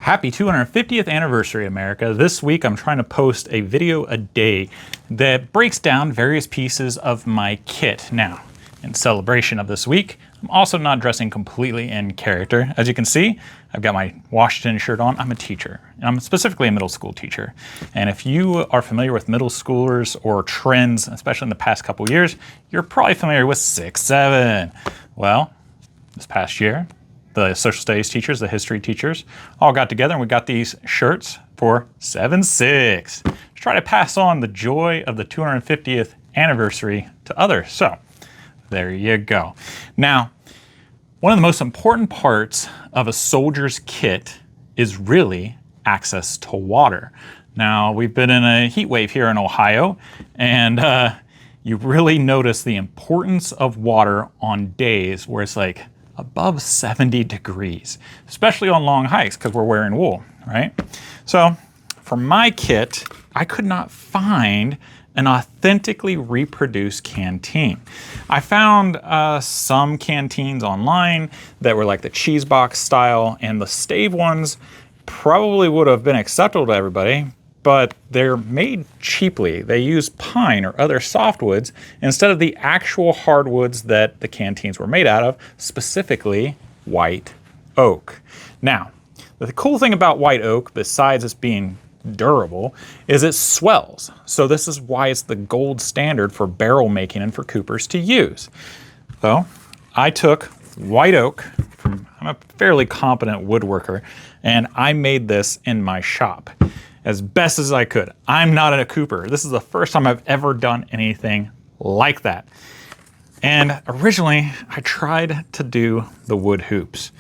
Happy 250th anniversary, America. This week I'm trying to post a video a day that breaks down various pieces of my kit. Now, in celebration of this week, I'm also not dressing completely in character. As you can see, I've got my Washington shirt on. I'm a teacher. I'm specifically a middle school teacher. And if you are familiar with middle schoolers or trends, especially in the past couple of years, you're probably familiar with 6-7. Well, this past year, the social studies teachers, the history teachers, all got together and we got these shirts for 7-6 to try to pass on the joy of the 250th anniversary to others. So there you go. Now, one of the most important parts of a soldier's kit is really access to water. Now, we've been in a heat wave here in Ohio, and you really notice the importance of water on days where it's like above 70 degrees, especially on long hikes because we're wearing wool, right? So for my kit, I could not find an authentically reproduced canteen. I found some canteens online that were like the cheese box style, and the stave ones probably would have been acceptable to everybody, but they're made cheaply. They use pine or other softwoods instead of the actual hardwoods that the canteens were made out of, specifically white oak. Now, the cool thing about white oak, besides it being durable, is it swells. So this is why it's the gold standard for barrel making and for coopers to use. So I took white oak I'm a fairly competent woodworker, and I made this in my shop as best as I could. I'm not a cooper. This is the first time I've ever done anything like that. And originally I tried to do the wood hoops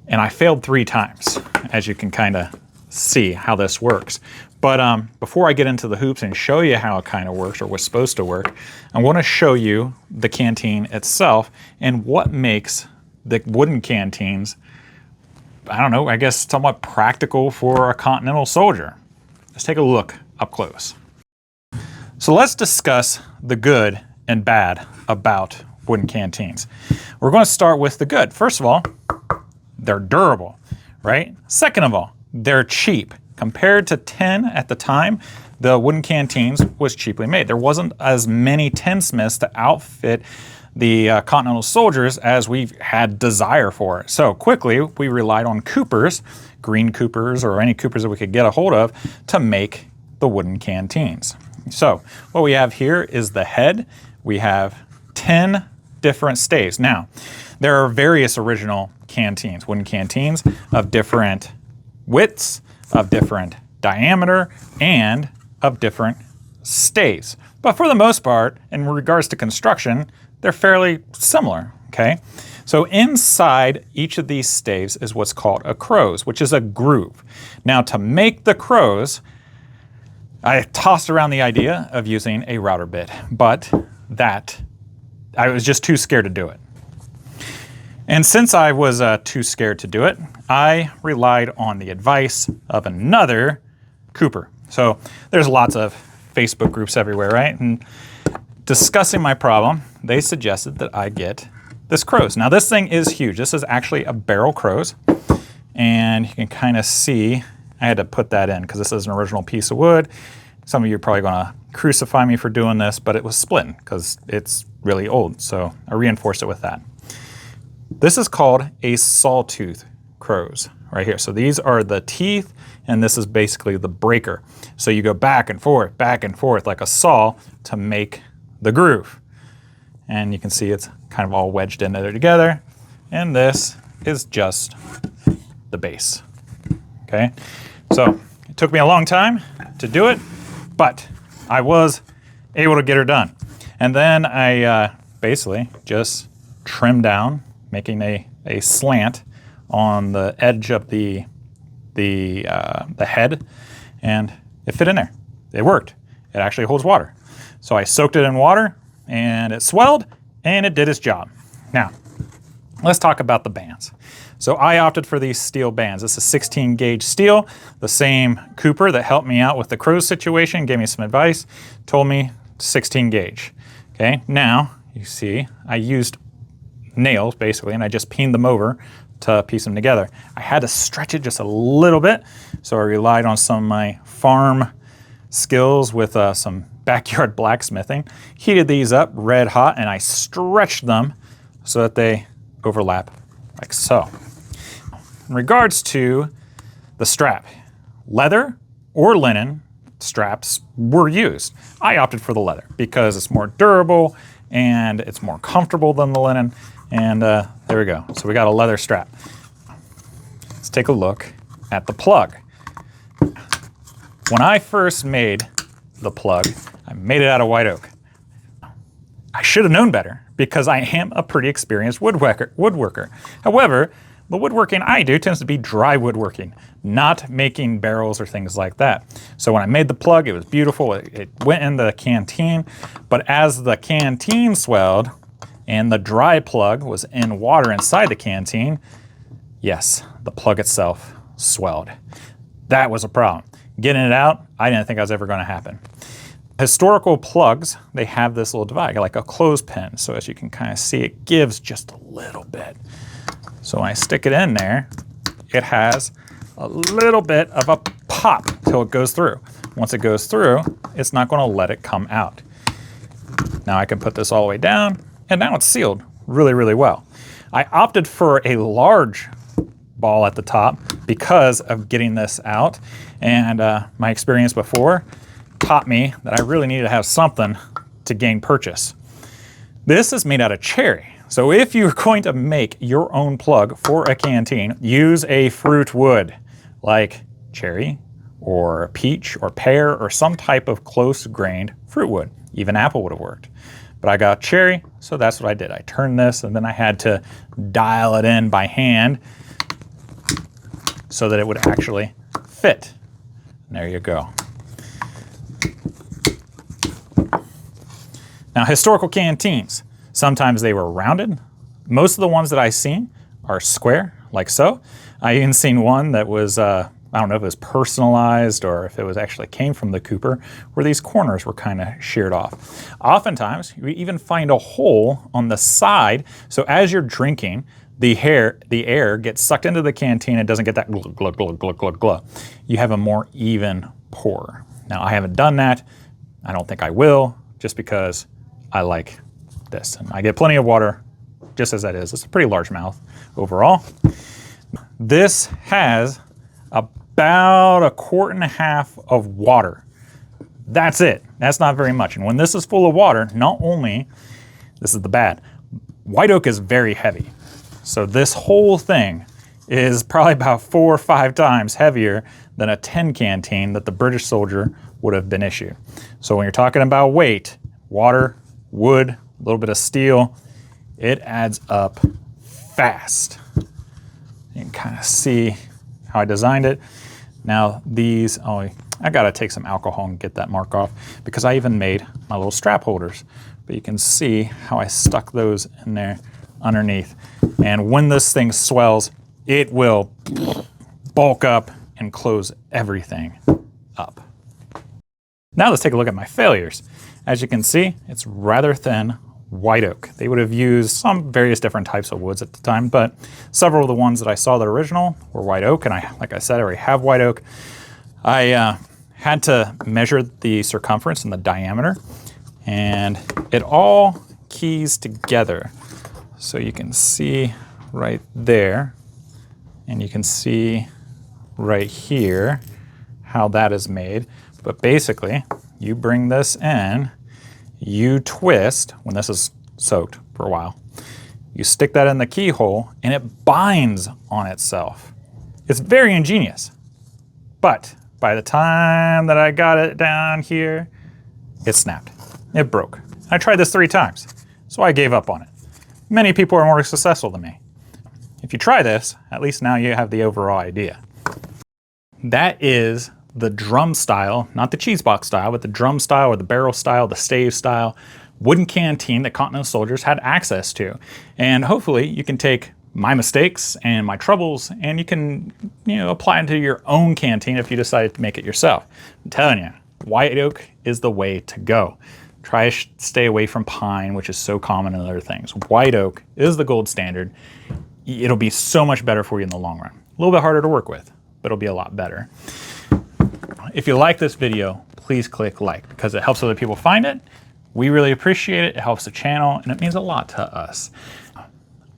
and I failed 3 times, as you can kind of see how this works. But before I get into the hoops and show you how it kind of works or was supposed to work, I want to show you the canteen itself and what makes the wooden canteens, I don't know, I guess somewhat practical for a Continental soldier. Let's take a look up close. So let's discuss the good and bad about wooden canteens. We're going to start with the good. First of all, they're durable, right? Second of all, they're cheap. Compared to tin at the time, the wooden canteens was cheaply made. There wasn't as many tinsmiths to outfit the Continental soldiers as we had desire for. So quickly, we relied on coopers, green coopers or any coopers that we could get a hold of, to make the wooden canteens. So what we have here is the head. We have 10 different staves. Now, there are various original canteens, wooden canteens of different widths, of different diameter, and of different staves. But for the most part, in regards to construction, they're fairly similar, okay? So inside each of these staves is what's called a croze, which is a groove. Now to make the croze, I tossed around the idea of using a router bit, but I was just too scared to do it. And since I was too scared to do it, I relied on the advice of another cooper. So there's lots of Facebook groups everywhere, right? And discussing my problem, they suggested that I get this croze. Now this thing is huge. This is actually a barrel croze. And you can kind of see, I had to put that in because this is an original piece of wood. Some of you are probably gonna crucify me for doing this, but it was splitting because it's really old. So I reinforced it with that. This is called a sawtooth croze right here. So these are the teeth, and this is basically the breaker. So you go back and forth like a saw to make the groove. And you can see it's kind of all wedged in there together. And this is just the base, okay? So it took me a long time to do it, but I was able to get her done. And then I basically just trimmed down, making a slant on the edge of the head, and it fit in there. It worked. It actually holds water. So I soaked it in water and it swelled and it did its job. Now, let's talk about the bands. So I opted for these steel bands. This is 16 gauge steel. The same cooper that helped me out with the croze situation, gave me some advice, told me 16 gauge. Okay, now you see I used nails basically, and I just peened them over to piece them together. I had to stretch it just a little bit, so I relied on some of my farm skills with some backyard blacksmithing. Heated these up red hot, and I stretched them so that they overlap like so. In regards to the strap, leather or linen straps were used. I opted for the leather because it's more durable and it's more comfortable than the linen. And there we go. So we got a leather strap. Let's take a look at the plug. When I first made the plug, I made it out of white oak. I should have known better because I am a pretty experienced woodworker. However, the woodworking I do tends to be dry woodworking, not making barrels or things like that. So when I made the plug, it was beautiful. It went in the canteen, but as the canteen swelled and the dry plug was in water inside the canteen, yes, the plug itself swelled. That was a problem. Getting it out, I didn't think I was ever going to happen. Historical plugs, they have this little divide, like a clothespin. So as you can kind of see, it gives just a little bit. So when I stick it in there, it has a little bit of a pop till it goes through. Once it goes through, it's not going to let it come out. Now I can put this all the way down, and now it's sealed really, really well. I opted for a large ball at the top because of getting this out, and my experience before taught me that I really needed to have something to gain purchase. This is made out of cherry. So if you're going to make your own plug for a canteen, use a fruit wood like cherry or peach or pear or some type of close-grained fruit wood. Even apple would have worked. But I got cherry, so that's what I did. I turned this, and then I had to dial it in by hand so that it would actually fit. And there you go. Now, historical canteens. Sometimes they were rounded. Most of the ones that I've seen are square, like so. I even seen one that was, I don't know if it was personalized or if it was actually came from the cooper, where these corners were kind of sheared off. Oftentimes, you even find a hole on the side, so as you're drinking, the air gets sucked into the canteen. It doesn't get that glug, glug, glug, glug, glug, glug. You have a more even pour. Now, I haven't done that. I don't think I will, just because I like this. And I get plenty of water just as that is. It's a pretty large mouth overall. This has about 1.5 quarts of water. That's it. That's not very much. And when this is full of water, not only, this is the bad, white oak is very heavy. So this whole thing is probably about 4 or 5 times heavier than a tin canteen that the British soldier would have been issued. So when you're talking about weight, water, wood, a little bit of steel, it adds up fast. You can kind of see how I designed it. Now these, oh, I gotta take some alcohol and get that mark off because I even made my little strap holders. But you can see how I stuck those in there underneath. And when this thing swells, it will bulk up and close everything up. Now let's take a look at my failures. As you can see, it's rather thin white oak. They would have used some various different types of woods at the time, but several of the ones that I saw that original were white oak, and like I said, I already have white oak. I had to measure the circumference and the diameter, and it all keys together. So you can see right there, and you can see right here how that is made. But basically, you bring this in, you twist, when this is soaked for a while, you stick that in the keyhole and it binds on itself. It's very ingenious. But by the time that I got it down here, it snapped. It broke. I tried this 3 times, so I gave up on it. Many people are more successful than me. If you try this, at least now you have the overall idea. That is the drum style, not the cheese box style, but the drum style or the barrel style, the stave style, wooden canteen that Continental soldiers had access to. And hopefully you can take my mistakes and my troubles and you can, apply it to your own canteen if you decide to make it yourself. I'm telling you, white oak is the way to go. Try to stay away from pine, which is so common in other things. White oak is the gold standard. it'll be so much better for you in the long run. A little bit harder to work with, but it'll be a lot better. If you like this video, please click like because it helps other people find it. We really appreciate it. It helps the channel and it means a lot to us.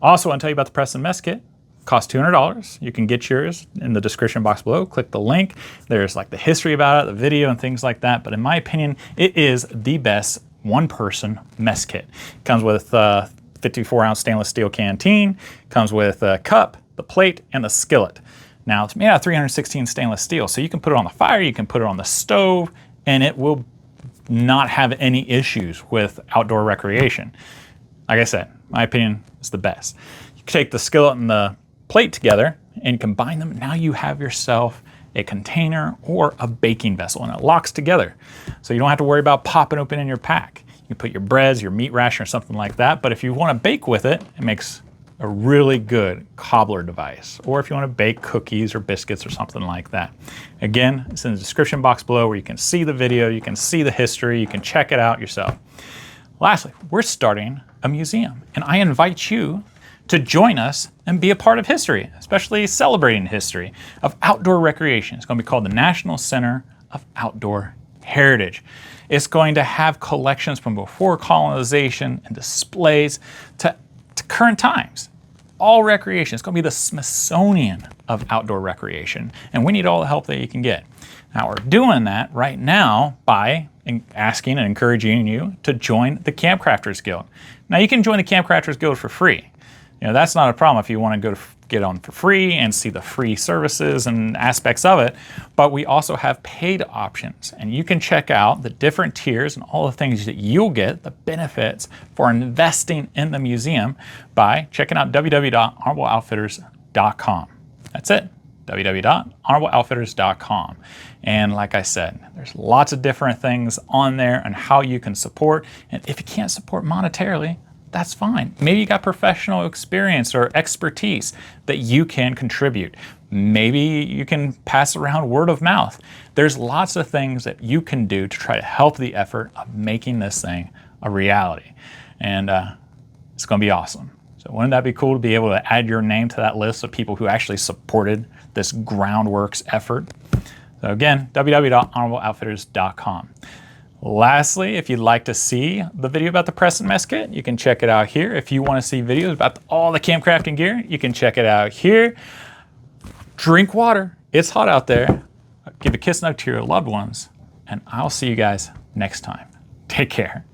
Also, I want to tell you about the Press and Mess Kit. It costs $200. You can get yours in the description box below. Click the link. There's like the history about it, the video and things like that. But in my opinion, it is the best one-person mess kit. It comes with 54-ounce stainless steel canteen. Comes with a cup, the plate, and the skillet. Now, it's made out of 316 stainless steel, so you can put it on the fire, you can put it on the stove, and it will not have any issues with outdoor recreation. Like I said, my opinion is the best. You can take the skillet and the plate together and combine them. Now you have yourself a container or a baking vessel, and it locks together. So you don't have to worry about popping open in your pack. You can put your breads, your meat ration, or something like that, but if you want to bake with it, it makes a really good cobbler device, or if you want to bake cookies or biscuits or something like that. Again, it's in the description box below where you can see the video, you can see the history, you can check it out yourself. Lastly, we're starting a museum, and I invite you to join us and be a part of history, especially celebrating history of outdoor recreation. It's going to be called the National Center of Outdoor Heritage. It's going to have collections from before colonization and displays to current times. All recreation. It's going to be the Smithsonian of outdoor recreation, and we need all the help that you can get. Now, we're doing that right now by asking and encouraging you to join the Camp Crafters Guild. Now, you can join the Camp Crafters Guild for free. You know, that's not a problem if you want to get on for free and see the free services and aspects of it, but we also have paid options, and you can check out the different tiers and all the things that you'll get, the benefits for investing in the museum by checking out www.honorableoutfitters.com. That's it, www.honorableoutfitters.com. And like I said, there's lots of different things on there and how you can support, and if you can't support monetarily, that's fine. Maybe you got professional experience or expertise that you can contribute. Maybe you can pass around word of mouth. There's lots of things that you can do to try to help the effort of making this thing a reality. And it's going to be awesome. So wouldn't that be cool to be able to add your name to that list of people who actually supported this groundworks effort? So again, www.honorableoutfitters.com. Lastly, if you'd like to see the video about the Press and Mess Kit, you can check it out here. If you want to see videos about all the camp crafting gear, you can check it out here. Drink water. It's hot out there. Give a kiss and hug to your loved ones, and I'll see you guys next time. Take care.